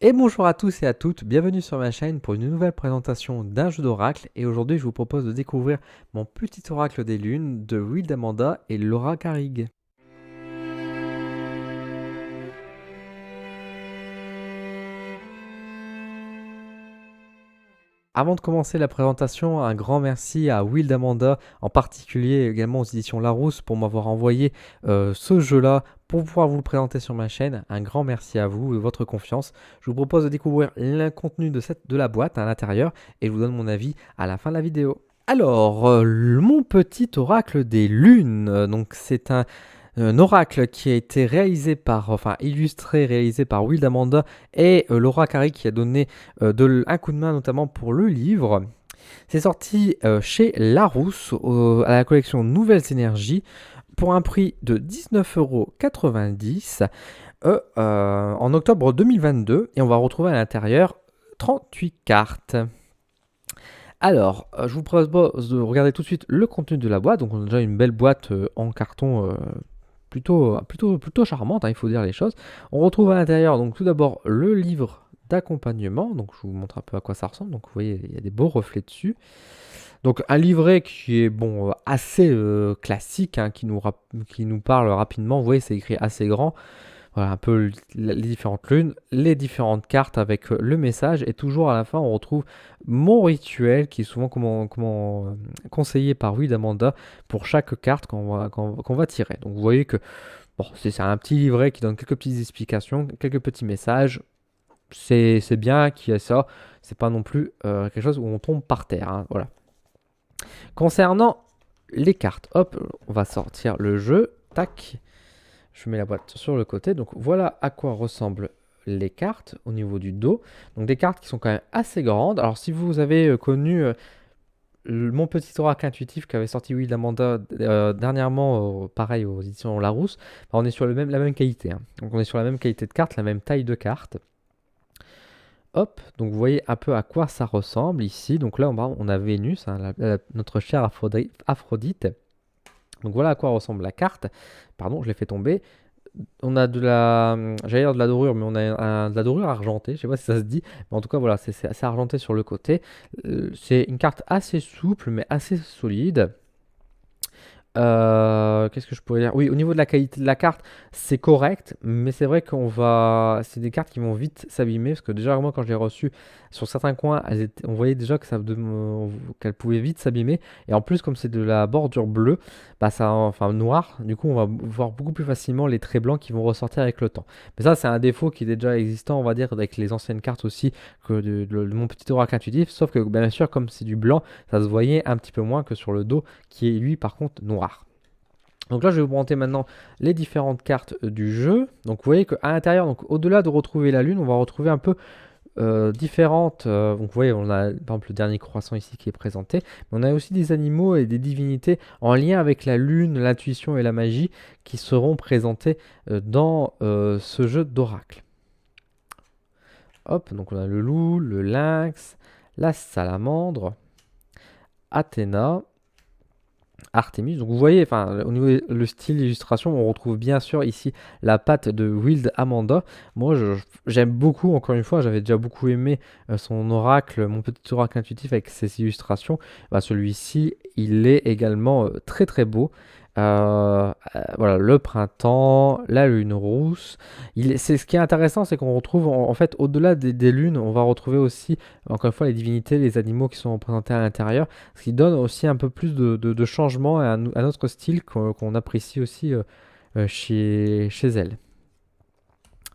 Et bonjour à tous et à toutes, bienvenue sur ma chaîne pour une nouvelle présentation d'un jeu d'oracle. Et aujourd'hui, je vous propose de découvrir mon petit oracle des lunes de Will Amanda et Laura Carrig. Avant de commencer la présentation, un grand merci à Will Amanda, en particulier également aux éditions Larousse pour m'avoir envoyé ce jeu-là pour pouvoir vous le présenter sur ma chaîne. Un grand merci à vous de votre confiance. Je vous propose de découvrir le contenu de la boîte à l'intérieur et je vous donne mon avis à la fin de la vidéo. Alors, mon petit oracle des lunes, donc c'est un oracle qui a été réalisé par, enfin illustré, réalisé par Will Amanda et Laura Carey qui a donné un coup de main notamment pour le livre. C'est sorti chez Larousse à la collection Nouvelles Énergies pour un prix de 19,90 € en octobre 2022 et on va retrouver à l'intérieur 38 cartes. Alors, je vous propose de regarder tout de suite le contenu de la boîte. Donc, on a déjà une belle boîte en carton plutôt charmante, hein, il faut dire les choses. On retrouve à l'intérieur, donc tout d'abord, le livre d'accompagnement. Donc, je vous montre un peu à quoi ça ressemble. Donc, vous voyez, il y a des beaux reflets dessus. Donc, un livret qui est assez classique, hein, qui nous parle rapidement. Vous voyez, c'est écrit assez grand. Voilà un peu les différentes lunes, les différentes cartes avec le message. Et toujours à la fin, on retrouve mon rituel qui est souvent conseillé par Will Amanda pour chaque carte qu'on va tirer. Donc vous voyez que bon, c'est un petit livret qui donne quelques petites explications, quelques petits messages. C'est bien qu'il y ait ça. C'est pas non plus quelque chose où on tombe par terre, hein, voilà. Concernant les cartes, hop, on va sortir le jeu. Tac. Je mets la boîte sur le côté. Donc voilà à quoi ressemblent les cartes au niveau du dos. Donc des cartes qui sont quand même assez grandes. Alors si vous avez connu mon petit oracle intuitif qu'avait sorti Will Amanda dernièrement, pareil aux éditions Larousse, on est sur la même qualité, hein. Donc on est sur la même qualité de cartes, la même taille de cartes. Hop, donc vous voyez un peu à quoi ça ressemble ici. Donc là on a Vénus, hein, notre chère Aphrodite. Donc voilà à quoi ressemble la carte. Pardon, je l'ai fait tomber. On a j'allais dire de la dorure, mais on a de la dorure argentée. Je sais pas si ça se dit, mais en tout cas voilà, c'est assez argenté sur le côté. C'est une carte assez souple, mais assez solide. Qu'est-ce que je pourrais dire? Oui, au niveau de la qualité de la carte, c'est correct, mais c'est vrai c'est des cartes qui vont vite s'abîmer parce que déjà moi quand je l'ai reçue sur certains coins, on voyait déjà qu'elles pouvaient vite s'abîmer et en plus comme c'est de la bordure bleue, enfin noire, du coup on va voir beaucoup plus facilement les traits blancs qui vont ressortir avec le temps. Mais ça c'est un défaut qui est déjà existant, on va dire, avec les anciennes cartes aussi que de mon petit oracle intuitif, sauf que bien sûr comme c'est du blanc, ça se voyait un petit peu moins que sur le dos qui est lui par contre noir. Donc là, je vais vous présenter maintenant les différentes cartes du jeu. Donc vous voyez qu'à l'intérieur, donc au-delà de retrouver la lune, on va retrouver un peu différentes. Donc vous voyez, on a par exemple le dernier croissant ici qui est présenté. Mais on a aussi des animaux et des divinités en lien avec la lune, l'intuition et la magie qui seront présentés dans ce jeu d'oracle. Hop, donc on a le loup, le lynx, la salamandre, Athéna, Artemis. Donc vous voyez, enfin, au niveau le style d'illustration, on retrouve bien sûr ici la patte de Will Amanda. Moi, j'aime beaucoup, encore une fois, j'avais déjà beaucoup aimé son oracle, mon petit oracle intuitif avec ses illustrations. Bah, celui-ci, il est également très très beau. Voilà, le printemps, la lune rousse. Ce qui est intéressant, c'est qu'on retrouve en fait au-delà des lunes, on va retrouver aussi, encore une fois, les divinités, les animaux qui sont représentés à l'intérieur, ce qui donne aussi un peu plus de changement et un autre style qu'on apprécie aussi chez elle.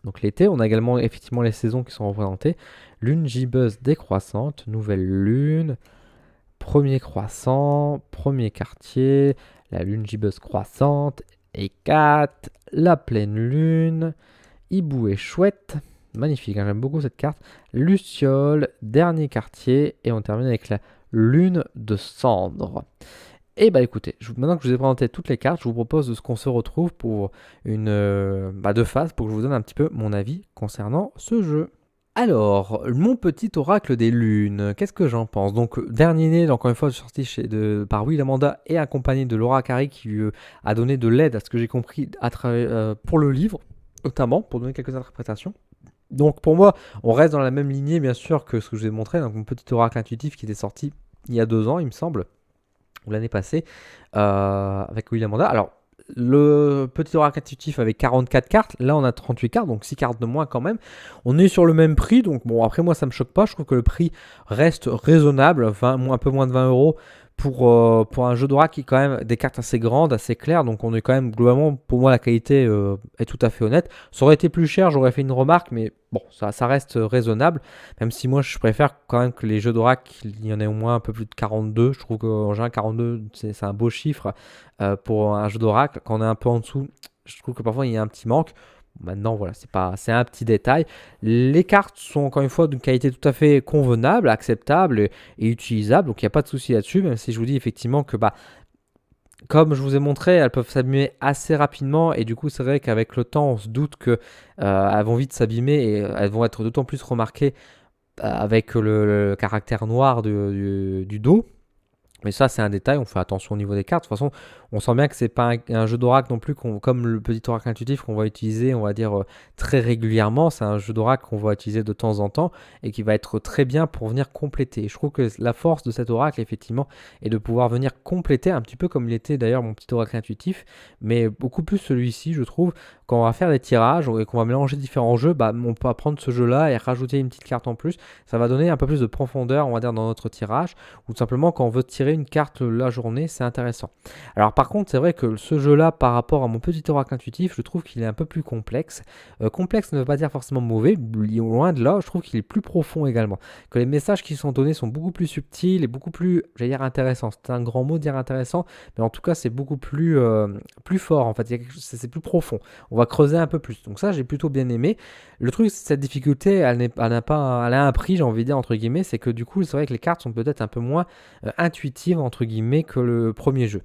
Donc l'été, on a également effectivement les saisons qui sont représentées. Lune gibbeuse décroissante, nouvelle lune, premier croissant, premier quartier, la lune gibbeuse croissante, Hécate, la pleine lune, hibou et chouette, magnifique, hein, j'aime beaucoup cette carte, luciole, dernier quartier, et on termine avec la lune de cendre. Et bah écoutez, maintenant que je vous ai présenté toutes les cartes, je vous propose de ce qu'on se retrouve pour une deux phases pour que je vous donne un petit peu mon avis concernant ce jeu. Alors, mon petit oracle des lunes, qu'est-ce que j'en pense? Donc, dernier né, encore une fois, sorti par Will Amanda et accompagné de Laura Carey qui lui a donné de l'aide, à ce que j'ai compris, pour le livre, notamment, pour donner quelques interprétations. Donc pour moi, on reste dans la même lignée bien sûr que ce que je vous ai montré, donc mon petit oracle intuitif qui était sorti il y a 2 ans, il me semble, ou l'année passée, avec William Manda. Alors, le petit oracle intuitif avait 44 cartes, là on a 38 cartes, donc 6 cartes de moins quand même. On est sur le même prix, donc bon, après moi ça me choque pas, je trouve que le prix reste raisonnable, un peu moins de 20 euros pour un jeu d'oracle qui est quand même des cartes assez grandes, assez claires, donc on est quand même globalement, pour moi la qualité est tout à fait honnête. Ça aurait été plus cher, j'aurais fait une remarque, mais bon, ça reste raisonnable, même si moi je préfère quand même que les jeux d'oracle, il y en ait au moins un peu plus de 42, je trouve qu'en général 42 c'est un beau chiffre pour un jeu d'oracle. Quand on est un peu en dessous, je trouve que parfois il y a un petit manque. Maintenant, voilà, c'est un petit détail. Les cartes sont encore une fois d'une qualité tout à fait convenable, acceptable et utilisable, donc il n'y a pas de souci là-dessus. Même si je vous dis effectivement que bah comme je vous ai montré, elles peuvent s'abîmer assez rapidement et du coup c'est vrai qu'avec le temps on se doute que elles vont vite s'abîmer et elles vont être d'autant plus remarquées avec le caractère noir du dos. Mais ça, c'est un détail, on fait attention au niveau des cartes. De toute façon, on sent bien que c'est pas un jeu d'oracle non plus comme le petit oracle intuitif qu'on va utiliser, on va dire, très régulièrement. C'est un jeu d'oracle qu'on va utiliser de temps en temps et qui va être très bien pour venir compléter. Je trouve que la force de cet oracle, effectivement, est de pouvoir venir compléter, un petit peu comme il était d'ailleurs mon petit oracle intuitif, mais beaucoup plus celui-ci, je trouve. Quand on va faire des tirages et qu'on va mélanger différents jeux, bah, on peut prendre ce jeu-là et rajouter une petite carte en plus. Ça va donner un peu plus de profondeur, on va dire, dans notre tirage, ou tout simplement quand on veut tirer une carte la journée, c'est intéressant. Alors par contre, c'est vrai que ce jeu-là, par rapport à mon petit oracle intuitif, je trouve qu'il est un peu plus complexe. Complexe ne veut pas dire forcément mauvais, loin de là, je trouve qu'il est plus profond également. Que les messages qui sont donnés sont beaucoup plus subtils et beaucoup plus, j'allais dire intéressants. C'est un grand mot de dire intéressant, mais en tout cas c'est beaucoup plus fort en fait, c'est plus profond. On va creuser un peu plus. Donc ça, j'ai plutôt bien aimé. Le truc, cette difficulté, elle a un prix, j'ai envie de dire entre guillemets, c'est que du coup, c'est vrai que les cartes sont peut-être un peu moins intuitive entre guillemets que le premier jeu.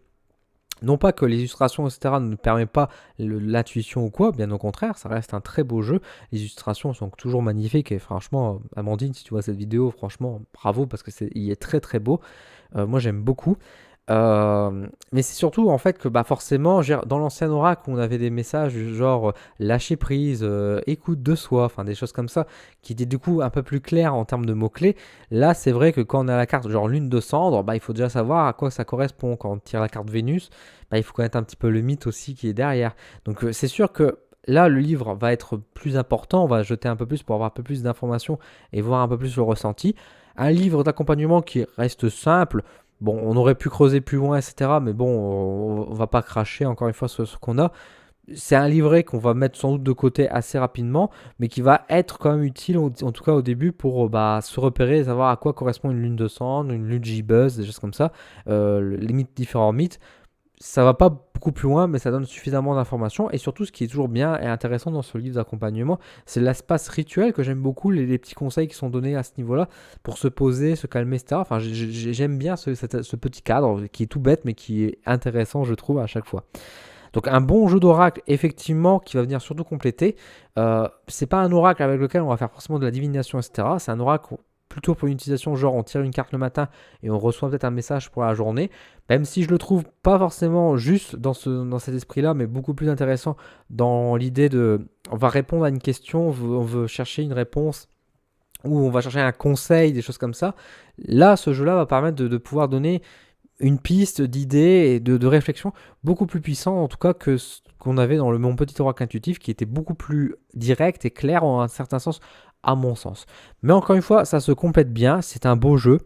Non pas que les illustrations, etc. ne permettent pas l'intuition ou quoi, bien au contraire, ça reste un très beau jeu. Les illustrations sont toujours magnifiques et franchement, Amandine, si tu vois cette vidéo, franchement, bravo parce que il est très très beau. Moi, j'aime beaucoup. Mais c'est surtout en fait que bah forcément, dans l'ancien oracle où on avait des messages du genre lâcher prise, écoute de soi, enfin des choses comme ça, qui étaient du coup un peu plus clairs en termes de mots-clés. Là, c'est vrai que quand on a la carte genre lune de cendre, bah, il faut déjà savoir à quoi ça correspond. Quand on tire la carte Vénus, bah, il faut connaître un petit peu le mythe aussi qui est derrière. Donc c'est sûr que là, le livre va être plus important, on va jeter un peu plus pour avoir un peu plus d'informations et voir un peu plus le ressenti. Un livre d'accompagnement qui reste simple. Bon, on aurait pu creuser plus loin, etc. Mais bon, on va pas cracher encore une fois sur ce qu'on a. C'est un livret qu'on va mettre sans doute de côté assez rapidement, mais qui va être quand même utile, en tout cas au début, pour bah, se repérer et savoir à quoi correspond une lune de cendre, une lune J-Buzz, des choses comme ça, les différents mythes. Ça va pas beaucoup plus loin, mais ça donne suffisamment d'informations. Et surtout, ce qui est toujours bien et intéressant dans ce livre d'accompagnement, c'est l'espace rituel que j'aime beaucoup, les petits conseils qui sont donnés à ce niveau-là pour se poser, se calmer, etc. Enfin, j'aime bien ce petit cadre qui est tout bête, mais qui est intéressant, je trouve, à chaque fois. Donc un bon jeu d'oracle, effectivement, qui va venir surtout compléter. C'est pas un oracle avec lequel on va faire forcément de la divination, etc. C'est un oracle plutôt pour une utilisation genre on tire une carte le matin et on reçoit peut-être un message pour la journée. Même si je le trouve pas forcément juste dans cet esprit-là, mais beaucoup plus intéressant dans l'idée de... On va répondre à une question, on veut chercher une réponse ou on va chercher un conseil, des choses comme ça. Là, ce jeu-là va permettre de pouvoir donner une piste d'idées et de réflexion beaucoup plus puissant en tout cas que ce qu'on avait dans Mon Petit Oracle Intuitif qui était beaucoup plus direct et clair en un certain sens à mon sens. Mais encore une fois, ça se complète bien, c'est un beau jeu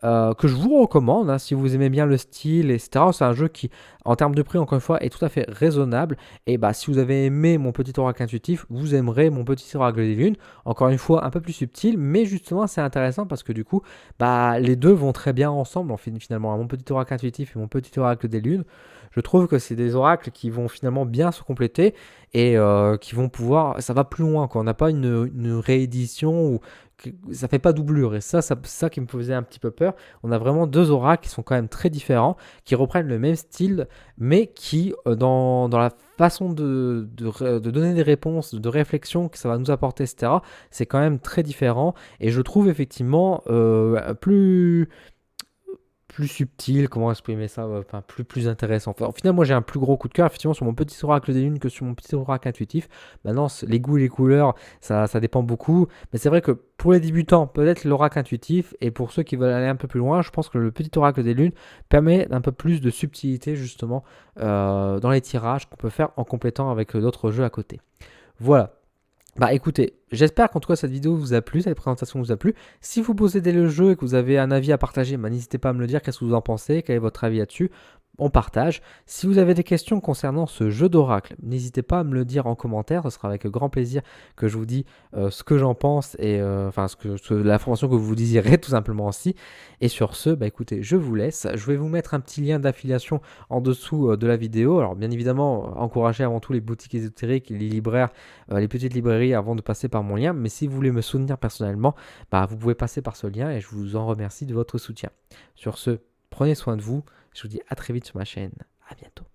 que je vous recommande hein, si vous aimez bien le style, etc. C'est un jeu qui, en termes de prix, encore une fois, est tout à fait raisonnable. Et bah, si vous avez aimé Mon Petit Oracle Intuitif, vous aimerez Mon Petit Oracle des Lunes. Encore une fois, un peu plus subtil, mais justement, c'est intéressant parce que du coup, bah, les deux vont très bien ensemble, finalement. Mon Petit Oracle Intuitif et Mon Petit Oracle des Lunes. Je trouve que c'est des oracles qui vont finalement bien se compléter et qui vont pouvoir. Ça va plus loin, quoi. On n'a pas une réédition ou ça fait pas doublure et ça qui me faisait un petit peu peur. On a vraiment deux oracles qui sont quand même très différents, qui reprennent le même style, mais qui dans la façon de donner des réponses, de réflexion que ça va nous apporter, etc. C'est quand même très différent et je trouve effectivement plus subtil, comment exprimer ça, enfin plus intéressant. Enfin, au final, moi j'ai un plus gros coup de cœur effectivement sur mon petit oracle des lunes que sur mon petit oracle intuitif. Maintenant, les goûts et les couleurs, ça dépend beaucoup. Mais c'est vrai que pour les débutants, peut-être l'oracle intuitif. Et pour ceux qui veulent aller un peu plus loin, je pense que le petit oracle des lunes permet un peu plus de subtilité justement dans les tirages qu'on peut faire en complétant avec d'autres jeux à côté. Voilà. Bah écoutez, j'espère qu'en tout cas cette vidéo vous a plu, cette présentation vous a plu. Si vous possédez le jeu et que vous avez un avis à partager, bah, n'hésitez pas à me le dire, qu'est-ce que vous en pensez, quel est votre avis là-dessus. On partage. Si vous avez des questions concernant ce jeu d'oracle, n'hésitez pas à me le dire en commentaire. Ce sera avec grand plaisir que je vous dis ce que j'en pense et enfin l'information que vous désirez tout simplement aussi. Et sur ce, bah écoutez, je vous laisse. Je vais vous mettre un petit lien d'affiliation en dessous de la vidéo. Alors bien évidemment, encouragez avant tout les boutiques ésotériques, les libraires, les petites librairies avant de passer par mon lien. Mais si vous voulez me soutenir personnellement, bah vous pouvez passer par ce lien et je vous en remercie de votre soutien. Sur ce, prenez soin de vous. Je vous dis à très vite sur ma chaîne. À bientôt.